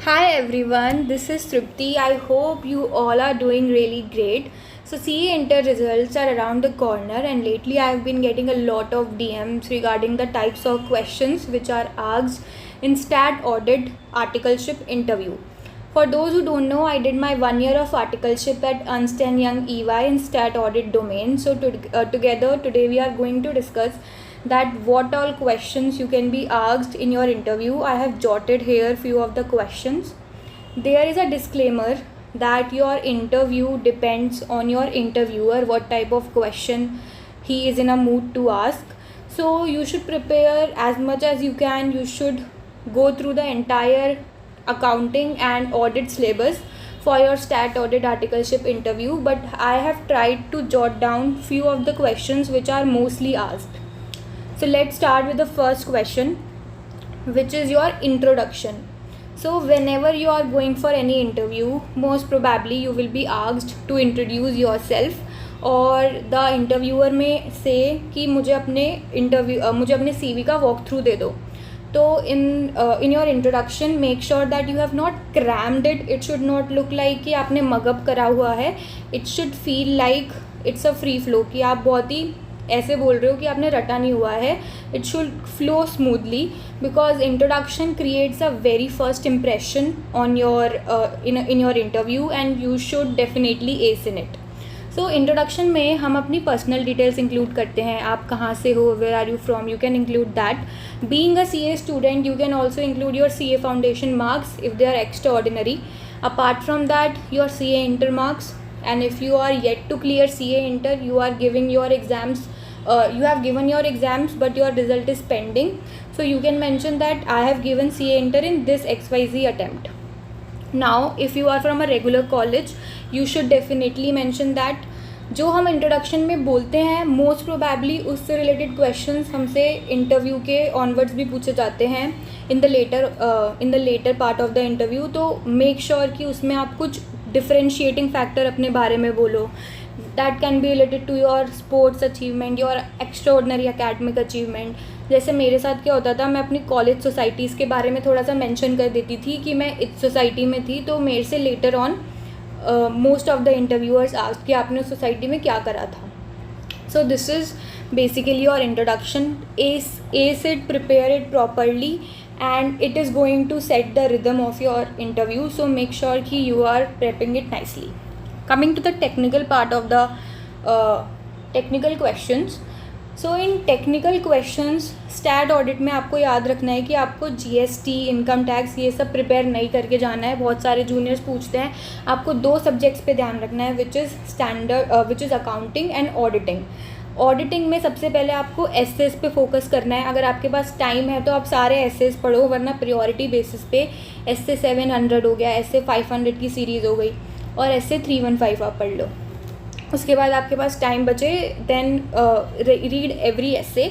Hi everyone, this is Tripti. I hope you all are doing really great. So CA Inter results are around the corner, and lately I have been getting a lot of DMs regarding the types of questions which are asked in stat audit articleship interview. For those who don't know, I did my 1 year of articleship at Ernst & Young EY in stat audit domain. So together today we are going to discuss that what all questions you can be asked in your interview. I have jotted here few of the questions. There is a disclaimer that your interview depends on your interviewer, what type of question he is in a mood to ask. So you should prepare as much as you can. You should go through the entire accounting and audit syllabus for your stat audit articleship interview, but I have tried to jot down few of the questions which are mostly asked. So let's start with the first question, which is your introduction. So whenever you are going for any interview, most probably you will be asked to introduce yourself, और the interviewer में से कि मुझे अपने CV का walk through दे दो. तो in your introduction make sure that you have not crammed it. It should not look like कि आपने मगअप करा हुआ है. It should feel like it's a free flow, कि आप बहुत ही ऐसे बोल रहे हो कि आपने रटा नहीं हुआ है. It should flow smoothly because introduction creates a very first impression on your in your interview and you should definitely S in it. So introduction में हम अपनी पर्सनल डिटेल्स इंक्लूड करते हैं. आप कहाँ से हो, where are you from, you can include that. Being a CA student you can also include your CA foundation marks if they are extraordinary. Apart from that your CA inter marks, and if you are yet to clear CA Inter, you are giving your exams, you have given your exams but your result is pending, so you can mention that I have given CA Inter in this XYZ attempt. Now if you are from a regular college, you should definitely mention that जो हम introduction में बोलते हैं most probably उससे related questions हमसे interview के onwards भी पूछे जाते हैं in the latter part of the interview. तो मेक श्योर कि उसमें आप कुछ डिफरेंशिएटिंग फैक्टर अपने बारे में बोलो. That can be related to your sports achievement, your extraordinary academic achievement. जैसे मेरे साथ क्या होता था, मैं अपनी कॉलेज सोसाइटीज़ के बारे में थोड़ा सा मेंशन कर देती थी कि मैं इस सोसाइटी में थी, तो मेरे से later on most of the interviewers asked कि आपने उस सोसाइटी में क्या करा था. So this is basically your introduction. ace it, prepare it properly, and it is going to set the rhythm of your interview, so make sure कि you are prepping it nicely. Coming to the technical part of the technical questions. So in technical questions stat audit में आपको याद रखना है कि आपको GST, income tax ये सब प्रिपेयर नहीं करके जाना है. बहुत सारे जूनियर्स पूछते हैं. आपको 2 सब्जेक्ट्स पे ध्यान रखना है, which is accounting and auditing. Auditing में सबसे पहले आपको एसेस पे फोकस करना है. अगर आपके पास टाइम है तो आप सारे एसेस पढ़ो, वरना प्रायोरिटी बेसिस पे essay 700 हो गया, essay 500 की सीरीज़ हो गई, और essay 315 आप पढ़ लो. उसके बाद आपके पास टाइम बचे, then read every essay.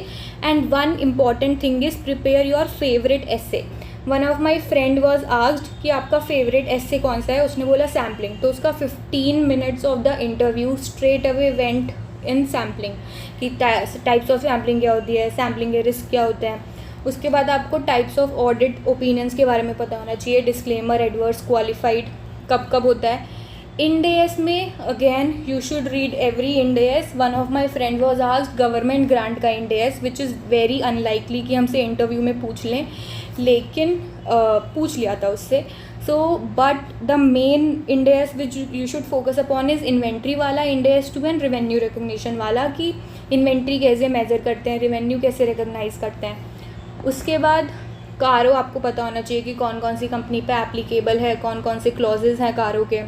And one important thing is prepare your favourite essay. One of my friend was asked कि आपका फेवरेट एसे कौन सा है. उसने बोला सैम्पलिंग. तो उसका 15 minutes of the interview straight away went in sampling, कि टाइप्स ऑफ सैम्पलिंग क्या होती है, सैम्पलिंग के रिस्क क्या होते हैं. उसके बाद आपको टाइप्स ऑफ ऑडिट ओपिनियंस के बारे में पता होना चाहिए. डिस्क्लेमर, एडवर्स, क्वालिफाइड कब कब होता है. इंड एस में again you should read every Ind AS. One of my friend was asked government grant का Ind AS, which is very unlikely कि हमसे इंटरव्यू में पूछ लें, लेकिन पूछ लिया था उससे. So but the main Ind AS which you should focus upon is inventory वाला Ind AS 2 and revenue recognition वाला, कि इन्वेंट्री कैसे मेजर करते हैं, रेवेन्यू कैसे रिकग्नाइज करते हैं. उसके बाद कारो आपको पता होना चाहिए कि कौन कौन सी कंपनी पे एप्लीकेबल है, कौन कौन से क्लॉजेज हैं कारो के.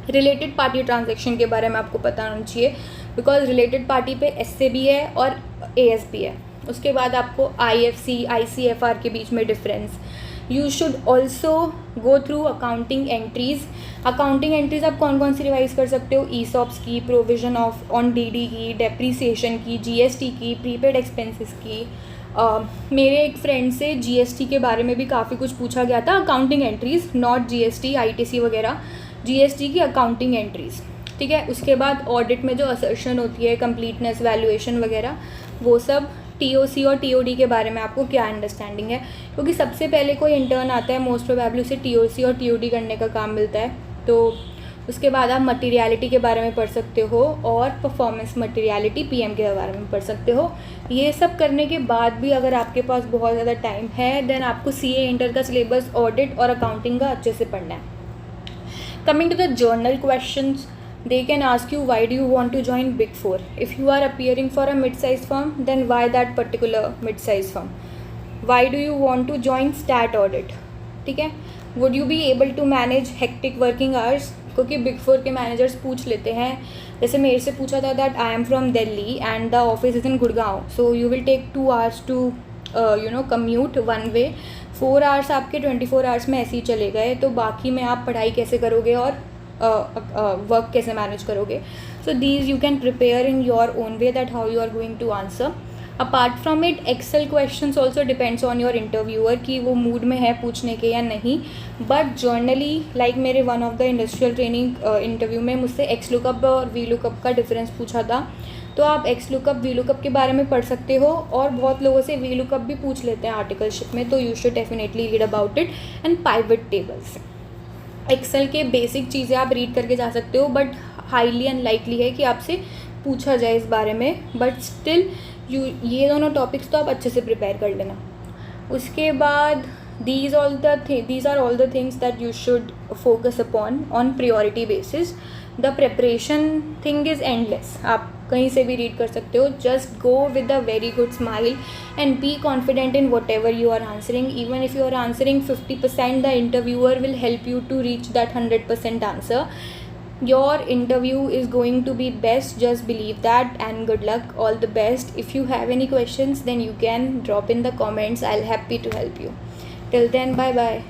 रिलेटेड पार्टी ट्रांजैक्शन के बारे में आपको पता होना चाहिए, बिकॉज रिलेटेड पार्टी पे SC भी है और AS भी है. उसके बाद आपको IFC, ICFR के बीच में difference. You should also go through accounting entries. Accounting entries आप कौन कौन सी रिवाइज कर सकते हो. ESOPs की, प्रोविजन ऑफ ऑन DD की, डेप्रीसिएशन की, GST की, प्रीपेड एक्सपेंसेस की. मेरे एक फ्रेंड से GST के बारे में भी काफ़ी कुछ पूछा गया था. Accounting entries, not GST, ITC वगैरह, GST की अकाउंटिंग एंट्रीज़. ठीक है. उसके बाद ऑडिट में जो असर्शन होती है, कंप्लीटनेस, वैल्यूएशन वगैरह, वो सब TOC और TOD के बारे में आपको क्या अंडरस्टैंडिंग है, क्योंकि सबसे पहले कोई इंटर्न आता है मोस्ट प्रोबेबली उसे TOC और TOD करने का काम मिलता है। तो उसके बाद आप मटीरियलिटी के बारे में पढ़ सकते हो और परफॉर्मेंस मटीरियलिटी PM के बारे में पढ़ सकते हो। ये सब करने के बाद भी अगर आपके पास बहुत ज़्यादा टाइम है देन आपको CA इंटर का सिलेबस ऑडिट और अकाउंटिंग का अच्छे से पढ़ना है। Coming to the journal questions, they can ask you why do you want to join Big Four? If you are appearing for a mid-sized firm, then why that particular mid-sized firm? Why do you want to join Stat Audit? ठीक है, would you be able to manage hectic working hours? क्योंकि big four के managers पूछ लेते हैं, जैसे मेरे से पूछा था that I am from Delhi and the office is in Gurgaon, so you will take 2 hours to commute one way, 4 hours आपके 24 hours में ऐसे ही चले गए, तो बाकी में आप पढ़ाई कैसे करोगे और वर्क कैसे मैनेज करोगे। So these you can prepare in your own way that how you are going to answer. Apart from it Excel questions also depends on your interviewer कि वो मूड में है पूछने के या नहीं, बट जर्नली लाइक मेरे one of the industrial training interview में मुझसे एक्स लुकअप और वी लुकअप का डिफरेंस पूछा था, तो आप एक्स लुकअप वी लुकअप के बारे में पढ़ सकते हो, और बहुत लोगों से वी लुकअप भी पूछ लेते हैं आर्टिकलशिप में, तो you should definitely read about it. And pivot tables, Excel के बेसिक चीज़ें आप रीड करके जा सकते हो, बट हाईली अनलाइकली है कि आपसे पूछा जाए इस बारे में, बट स्टिल ये दोनों टॉपिक्स तो आप अच्छे से प्रिपेयर कर लेना। उसके बाद these are all the things that you should focus upon on priority basis. The preparation thing is endless, आप कहीं से भी रीड कर सकते हो, just go with a very good smile and be confident in whatever you are answering. Even if you are answering 50%, the interviewer will help you to reach that 100% answer. Your interview is going to be best, just believe that, and good luck, all the best. If you have any questions then you can drop in the comments, I'll happy to help you. Till then, bye bye.